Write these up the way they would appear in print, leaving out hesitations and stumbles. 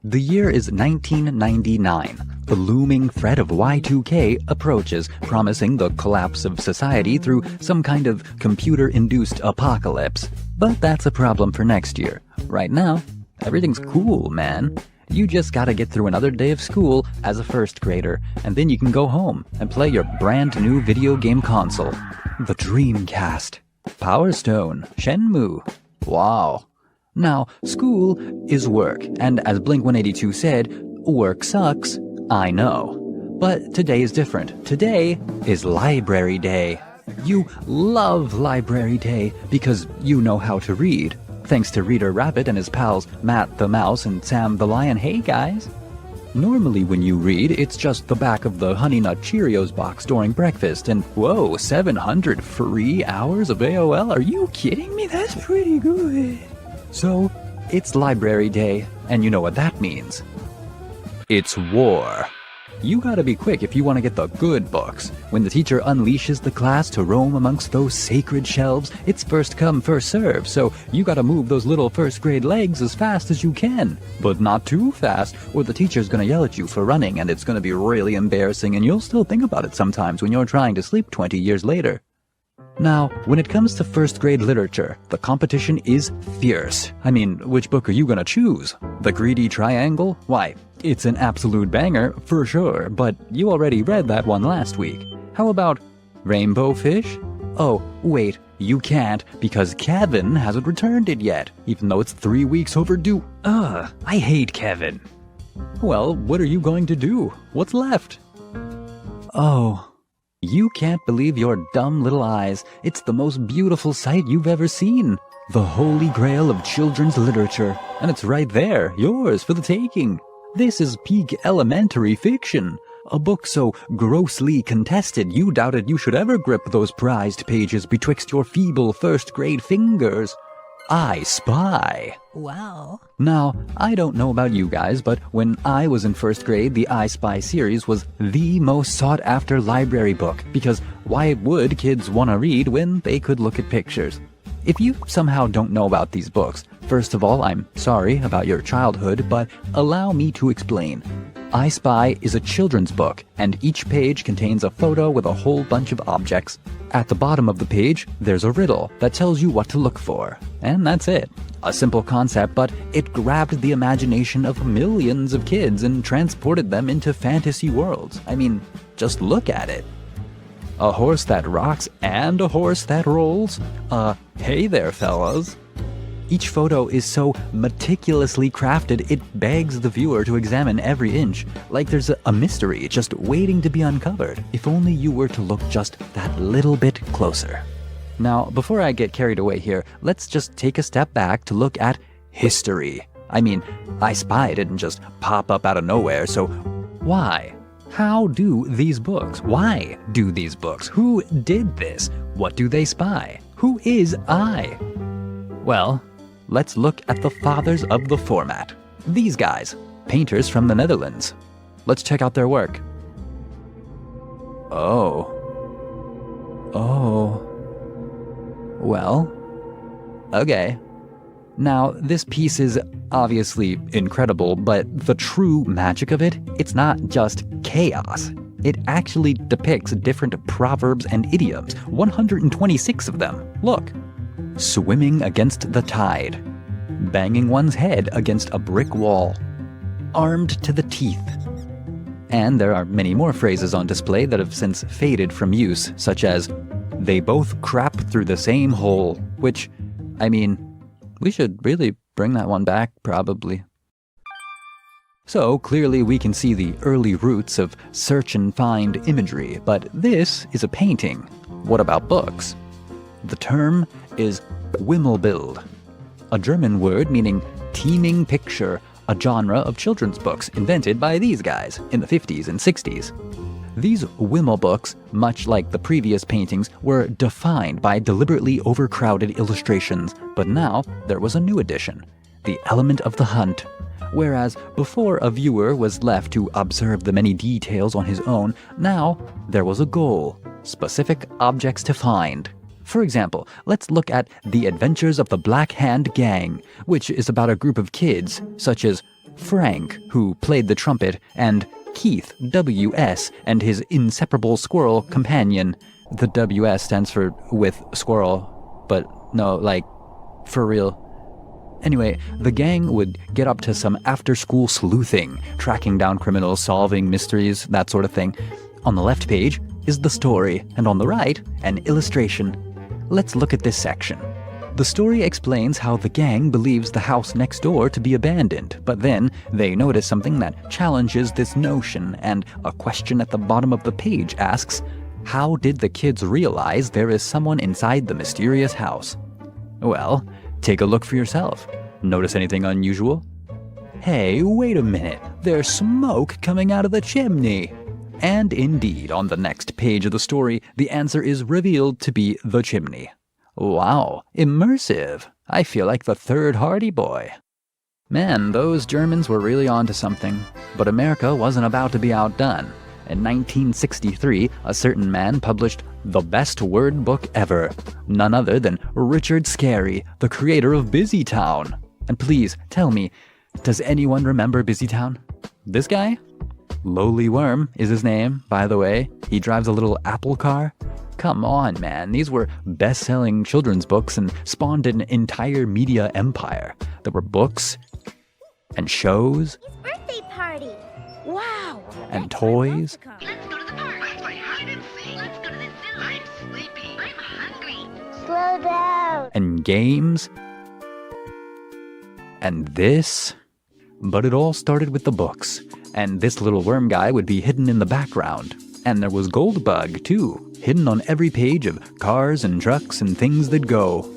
The year is 1999. The looming threat of Y2K approaches, promising the collapse of society through some kind of computer-induced apocalypse. But that's a problem for next year. Right now, everything's cool, man. You just gotta get through another day of school as a first grader, and then you can go home and play your brand new video game console. The Dreamcast. Power Stone. Shenmue. Wow. Now, school is work, and as Blink-182 said, work sucks, I know. But today is different. Today is Library Day. You love Library Day because you know how to read. Thanks to Reader Rabbit and his pals Matt the Mouse and Sam the Lion. Hey guys! Normally when you read, it's just the back of the Honey Nut Cheerios box during breakfast, and whoa, 700 free hours of AOL? Are you kidding me? That's pretty good. So, it's Library Day, and you know what that means. It's war. You gotta be quick if you want to get the good books. When the teacher unleashes the class to roam amongst those sacred shelves, it's first come, first serve, so you gotta move those little first grade legs as fast as you can. But not too fast, or the teacher's gonna yell at you for running, and it's gonna be really embarrassing, and you'll still think about it sometimes when you're trying to sleep 20 years later. Now, when it comes to first grade literature, the competition is fierce. I mean, which book are you gonna choose? The Greedy Triangle? Why, it's an absolute banger, for sure, but you already read that one last week. How about Rainbow Fish? Oh, wait, you can't, because Kevin hasn't returned it yet, even though it's 3 weeks overdue. Ugh, I hate Kevin. Well, what are you going to do? What's left? Oh. You can't believe your dumb little eyes. It's the most beautiful sight you've ever seen. The holy grail of children's literature. And it's right there, yours for the taking. This is peak elementary fiction. A book so grossly contested you doubted you should ever grip those prized pages betwixt your feeble first-grade fingers. I Spy. Wow. Now, I don't know about you guys, but when I was in first grade, the I Spy series was the most sought-after library book, because why would kids want to read when they could look at pictures? If you somehow don't know about these books, first of all, I'm sorry about your childhood, but allow me to explain. I Spy is a children's book, and each page contains a photo with a whole bunch of objects. At the bottom of the page, there's a riddle that tells you what to look for. And that's it. A simple concept, but it grabbed the imagination of millions of kids and transported them into fantasy worlds. I mean, just look at it. A horse that rocks and a horse that rolls? Hey there, fellas. Each photo is so meticulously crafted, it begs the viewer to examine every inch, like there's a mystery just waiting to be uncovered, if only you were to look just that little bit closer. Now, before I get carried away here, let's just take a step back to look at history. I mean, I Spy didn't just pop up out of nowhere, so why? How do these books? Why do these books? Who did this? What do they spy? Who is I? Well, let's look at the fathers of the format. These guys, painters from the Netherlands. Let's check out their work. Oh. Well, okay. Now, this piece is obviously incredible, but the true magic of it, it's not just chaos. It actually depicts different proverbs and idioms, 126 of them. Look. Swimming against the tide. Banging one's head against a brick wall. Armed to the teeth. And there are many more phrases on display that have since faded from use, such as, they both crap through the same hole, which, I mean, we should really bring that one back, probably. So, clearly we can see the early roots of search and find imagery, but this is a painting. What about books? The term is Wimmelbild, a German word meaning teeming picture, a genre of children's books invented by these guys in the 50s and 60s. These Wimmel books, much like the previous paintings, were defined by deliberately overcrowded illustrations, but now there was a new addition, the element of the hunt. Whereas before a viewer was left to observe the many details on his own, now there was a goal, specific objects to find. For example, let's look at The Adventures of the Black Hand Gang, which is about a group of kids, such as Frank, who played the trumpet, and Keith, W.S., and his inseparable squirrel companion. The W.S. stands for with squirrel, but no, like, for real. Anyway, the gang would get up to some after-school sleuthing, tracking down criminals, solving mysteries, that sort of thing. On the left page is the story, and on the right, an illustration. Let's look at this section. The story explains how the gang believes the house next door to be abandoned, but then they notice something that challenges this notion, and a question at the bottom of the page asks, how did the kids realize there is someone inside the mysterious house? Well, take a look for yourself. Notice anything unusual? Hey, wait a minute, there's smoke coming out of the chimney. And indeed, on the next page of the story, the answer is revealed to be the chimney. Wow, immersive. I feel like the third Hardy Boy. Man, those Germans were really onto something. But America wasn't about to be outdone. In 1963, a certain man published the best word book ever. None other than Richard Scarry, the creator of Busytown. And please, tell me, does anyone remember Busytown? This guy? Lowly Worm is his name, by the way. He drives a little Apple car. Come on, man. These were best-selling children's books and spawned an entire media empire. There were books and shows. Birthday party. Wow. And toys. Let's go to the park. Let's play hide and seek. Let's go to the zoo. I'm sleepy. I'm hungry. Slow down. And games. And this. But it all started with the books. And this little worm guy would be hidden in the background. And there was Goldbug, too, hidden on every page of cars and trucks and things that go.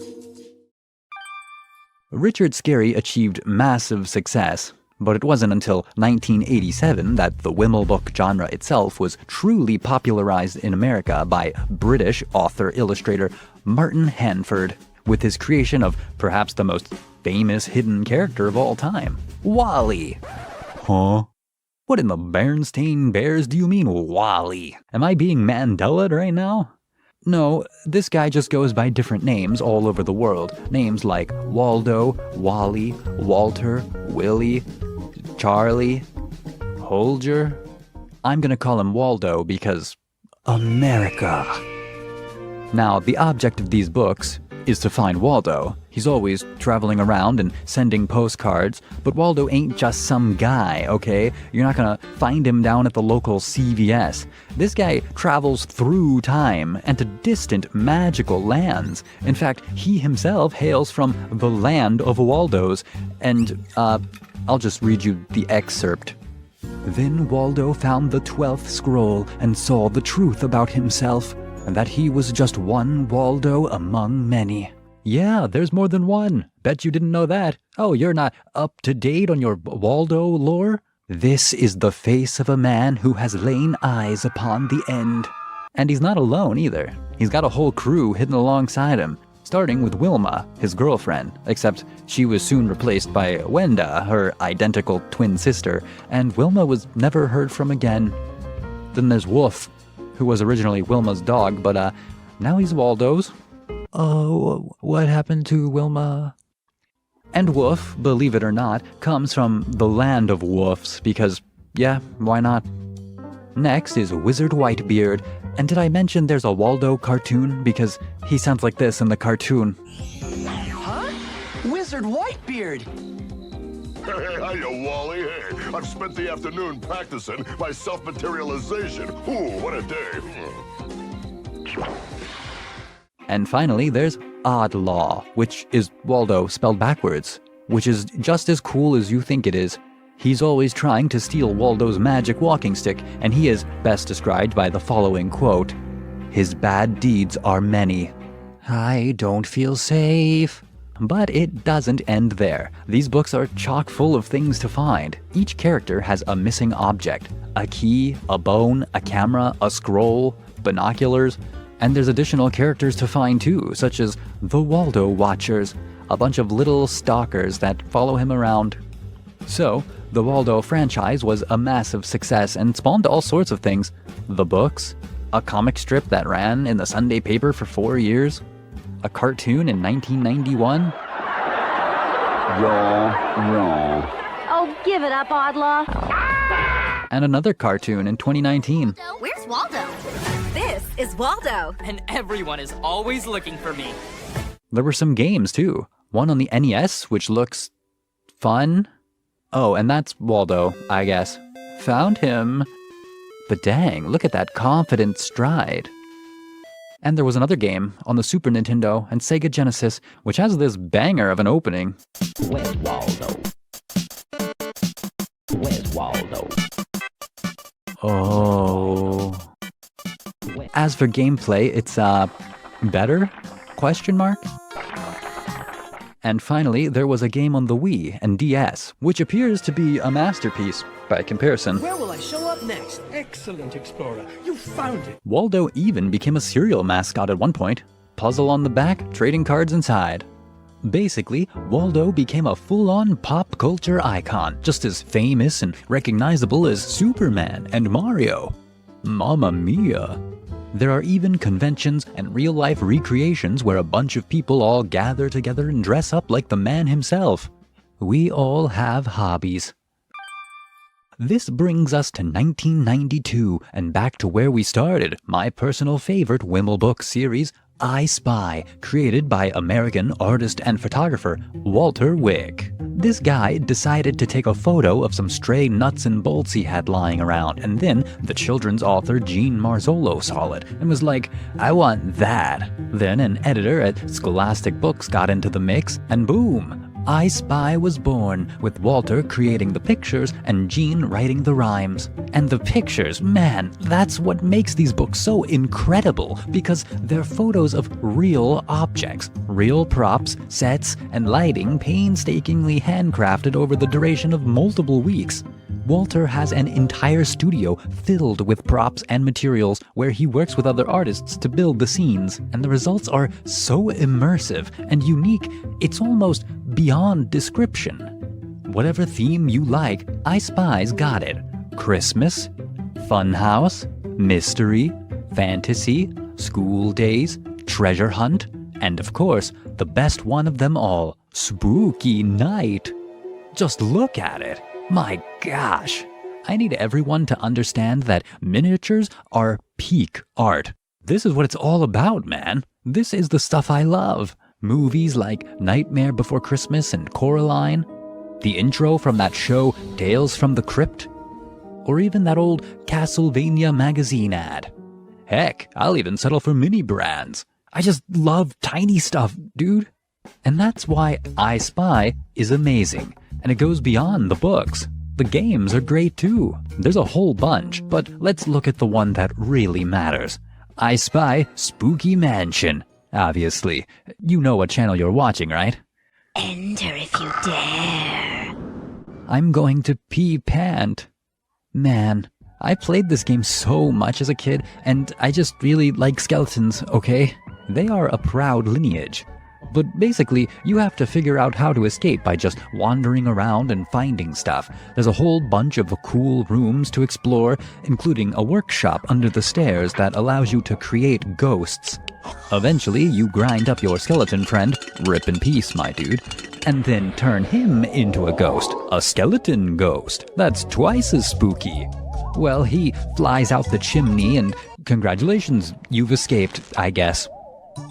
Richard Scarry achieved massive success, but it wasn't until 1987 that the Wimmelbild genre itself was truly popularized in America by British author-illustrator Martin Handford, with his creation of perhaps the most famous hidden character of all time, Wally. Huh? What in the Berenstain Bears do you mean, Wally? Am I being Mandela'd right now? No, this guy just goes by different names all over the world. Names like Waldo, Wally, Walter, Willie, Charlie, Holger. I'm gonna call him Waldo because America. Now, the object of these books is to find Waldo. He's always traveling around and sending postcards, but Waldo ain't just some guy, okay? You're not gonna find him down at the local CVS. This guy travels through time and to distant magical lands. In fact, he himself hails from the land of Waldos, and I'll just read you the excerpt. Then Waldo found the 12th scroll and saw the truth about himself, and that he was just one Waldo among many. Yeah, there's more than one. Bet you didn't know that. Oh, you're not up to date on your Waldo lore? This is the face of a man who has lain eyes upon the end. And he's not alone either. He's got a whole crew hidden alongside him, starting with Wilma, his girlfriend, except she was soon replaced by Wenda, her identical twin sister, and Wilma was never heard from again. Then there's Woof, who was originally Wilma's dog, but now he's Waldo's. Oh, what happened to Wilma? And Woof, believe it or not, comes from the land of woofs, because, yeah, why not? Next is Wizard Whitebeard, and did I mention there's a Waldo cartoon? Because he sounds like this in the cartoon. Huh? Wizard Whitebeard! Hey, hiya, Wally. Hey, I've spent the afternoon practicing my self-materialization. Ooh, what a day. And finally, there's Oddlaw, which is Waldo spelled backwards, which is just as cool as you think it is. He's always trying to steal Waldo's magic walking stick, and he is best described by the following quote, "His bad deeds are many. I don't feel safe." But it doesn't end there. These books are chock full of things to find. Each character has a missing object, a key, a bone, a camera, a scroll, binoculars, and there's additional characters to find too, such as the Waldo Watchers, a bunch of little stalkers that follow him around. So, the Waldo franchise was a massive success and spawned all sorts of things. The books, a comic strip that ran in the Sunday paper for 4 years, a cartoon in 1991. Oh, Give it up, Oddlaw. And another cartoon in 2019. Where's Waldo? This is Waldo. And everyone is always looking for me. There were some games too. One on the NES, which looks fun. Oh, and that's Waldo, I guess. Found him. But dang, look at that confident stride. And there was another game on the Super Nintendo and Sega Genesis, which has this banger of an opening. Where's Waldo? Where's Waldo? Oh. As for gameplay, it's, better? Question mark? And finally, there was a game on the Wii and DS, which appears to be a masterpiece by comparison. Where will I show up next? Excellent, Explorer. You found it. Waldo even became a cereal mascot at one point. Puzzle on the back, trading cards inside. Basically, Waldo became a full-on pop culture icon, just as famous and recognizable as Superman and Mario. Mamma mia! There are even conventions and real-life recreations where a bunch of people all gather together and dress up like the man himself. We all have hobbies. This brings us to 1992 and back to where we started, my personal favorite Wimmelbild series, I Spy, created by American artist and photographer Walter Wick. This guy decided to take a photo of some stray nuts and bolts he had lying around, and then the children's author Gene Marzolo saw it and was like, I want that. Then an editor at Scholastic Books got into the mix, and boom! I Spy was born, with Walter creating the pictures and Gene writing the rhymes. And the pictures, man, that's what makes these books so incredible, because they're photos of real objects, real props, sets, and lighting painstakingly handcrafted over the duration of multiple weeks. Walter has an entire studio filled with props and materials where he works with other artists to build the scenes, and the results are so immersive and unique, it's almost beyond description. Whatever theme you like, I Spy's got it. Christmas, funhouse, mystery, fantasy, school days, treasure hunt, and of course, the best one of them all, spooky night. Just look at it. My gosh. I need everyone to understand that miniatures are peak art. This is what it's all about, man. This is the stuff I love. Movies like Nightmare Before Christmas and Coraline, the intro from that show Tales from the Crypt, or even that old Castlevania magazine ad. Heck, I'll even settle for mini brands. I just love tiny stuff, dude. And that's why I Spy is amazing. And it goes beyond the books. The games are great too. There's a whole bunch, but let's look at the one that really matters. I Spy Spooky Mansion. Obviously. You know what channel you're watching, right? Enter if you dare. I'm going to pee pant. Man, I played this game so much as a kid, and I just really like skeletons, okay? They are a proud lineage. But basically, you have to figure out how to escape by just wandering around and finding stuff. There's a whole bunch of cool rooms to explore, including a workshop under the stairs that allows you to create ghosts. Eventually, you grind up your skeleton friend, rip in peace, my dude, and then turn him into a ghost. A skeleton ghost. That's twice as spooky. Well, he flies out the chimney and congratulations, you've escaped, I guess.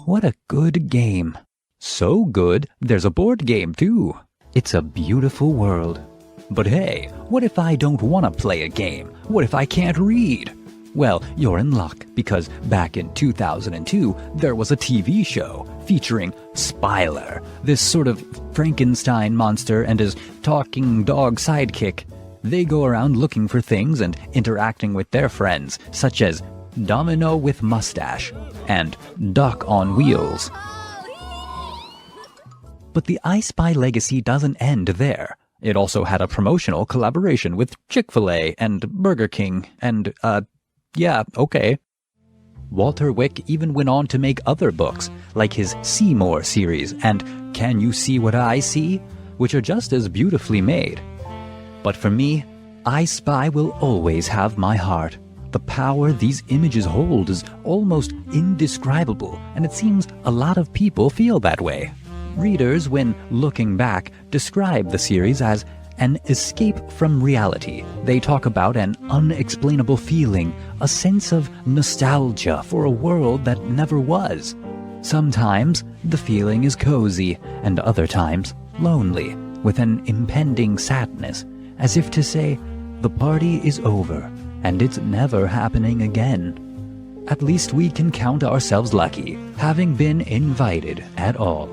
What a good game. So good, there's a board game too. It's a beautiful world. But hey, what if I don't want to play a game? What if I can't read? Well, you're in luck, because back in 2002, there was a TV show featuring Spyler, this sort of Frankenstein monster and his talking dog sidekick. They go around looking for things and interacting with their friends, such as Domino with Mustache and Duck on Wheels. But the I Spy legacy doesn't end there. It also had a promotional collaboration with Chick-fil-A and Burger King and, yeah, okay. Walter Wick even went on to make other books, like his Seymour series and Can You See What I See?, which are just as beautifully made. But for me, I Spy will always have my heart. The power these images hold is almost indescribable, and it seems a lot of people feel that way. Readers, when looking back, describe the series as an escape from reality. They talk about an unexplainable feeling, a sense of nostalgia for a world that never was. Sometimes the feeling is cozy, and other times lonely, with an impending sadness, as if to say, the party is over, and it's never happening again. At least we can count ourselves lucky, having been invited at all.